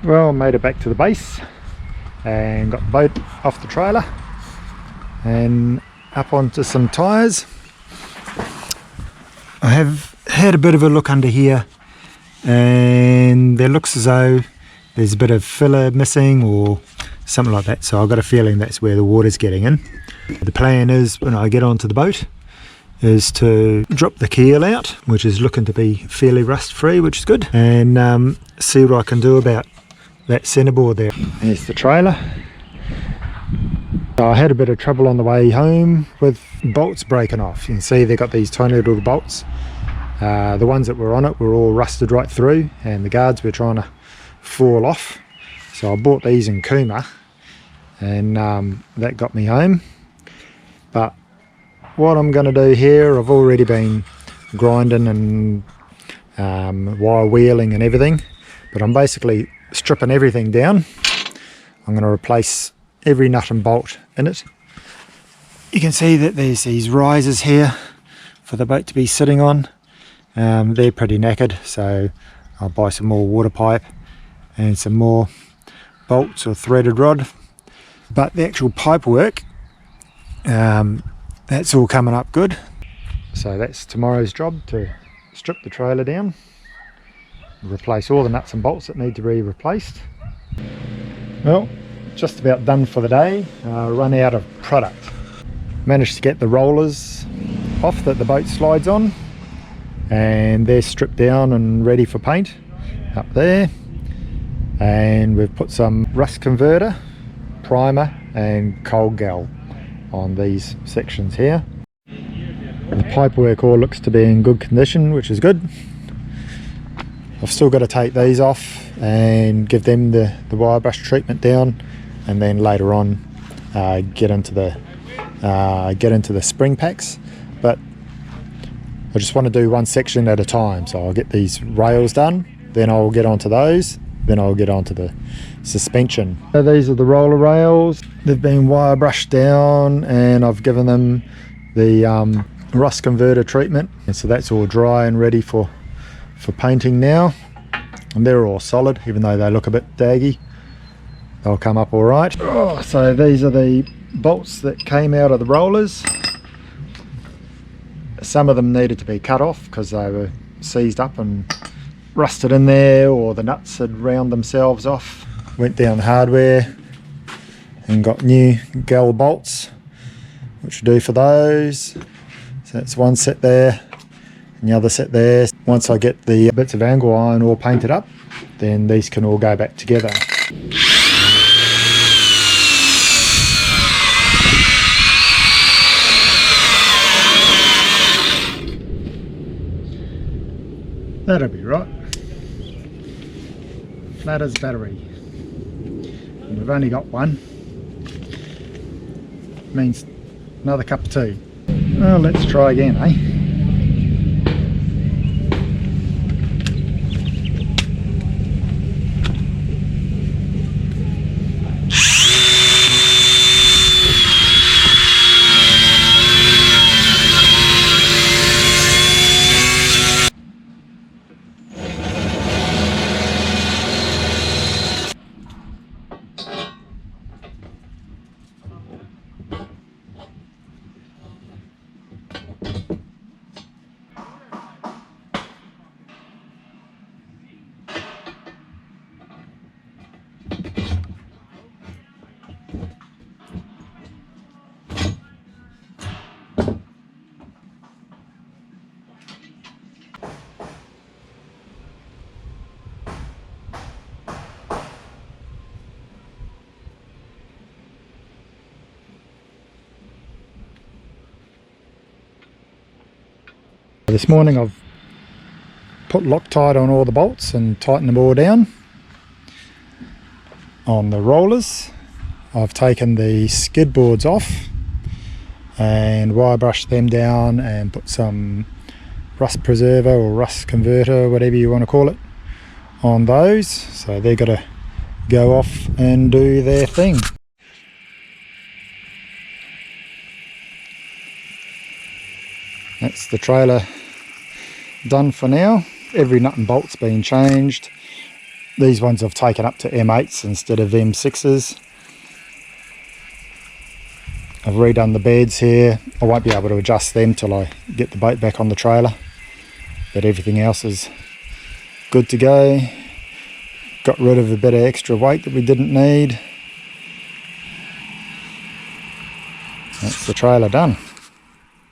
Well, made it back to the base and got the boat off the trailer and up onto some tyres. I have had a bit of a look under here and there looks as though there's a bit of filler missing or something like that, so I've got a feeling that's where the water's getting in. The plan is, when I get onto the boat, is to drop the keel out, which is looking to be fairly rust free, which is good, and see what I can do about that centreboard there. There's the trailer. I had a bit of trouble on the way home with bolts breaking off. You can see they've got these tiny little bolts. The ones that were on it were all rusted right through and the guards were trying to fall off. So I bought these in Kuma and that got me home. But what I'm going to do here, I've already been grinding and wire wheeling and everything, but I'm basically stripping everything down. I'm going to replace every nut and bolt in it. You can see that there's these risers here for the boat to be sitting on. They're pretty knackered, so I'll buy some more water pipe and some more bolts or threaded rod. But the actual pipe work, that's all coming up good. So that's tomorrow's job, to strip the trailer down, replace all the nuts and bolts that need to be replaced. Well, just about done for the day. Run out of product. Managed to get the rollers off that the boat slides on, and they're stripped down and ready for paint up there. And we've put some rust converter, primer and cold gal on these sections here. The pipework all looks to be in good condition, which is good. I've still got to take these off and give them the wire brush treatment down, and then later on get into the spring packs. But I just want to do one section at a time, so I'll get these rails done, then I'll get onto those, then I'll get onto the suspension. So these are the roller rails. They've been wire brushed down and I've given them the rust converter treatment, and so that's all dry and ready for painting now. And they're all solid, even though they look a bit daggy. They'll come up all right. Oh, so these are the bolts that came out of the rollers. Some of them needed to be cut off because they were seized up and rusted in there, or the nuts had round themselves off. Went down the hardware and got new gal bolts, which will do for those. So that's one set there and the other set there. Once I get the bits of angle iron all painted up, then these can all go back together. That'll be right. Flat as battery. And we've only got one. Means another cup of tea. Well, let's try again, eh? This morning I've put Loctite on all the bolts and tightened them all down. On the rollers I've taken the skid boards off and wire brushed them down and put some rust preserver or rust converter, whatever you want to call it, on those. So they're going to go off and do their thing. That's the trailer done for now. Every nut and bolt's been changed. These ones I've taken up to M8s instead of M6s. I've redone the beds here. I won't be able to adjust them till I get the boat back on the trailer, but everything else is good to go. Got rid of a bit of extra weight that we didn't need. That's the trailer done.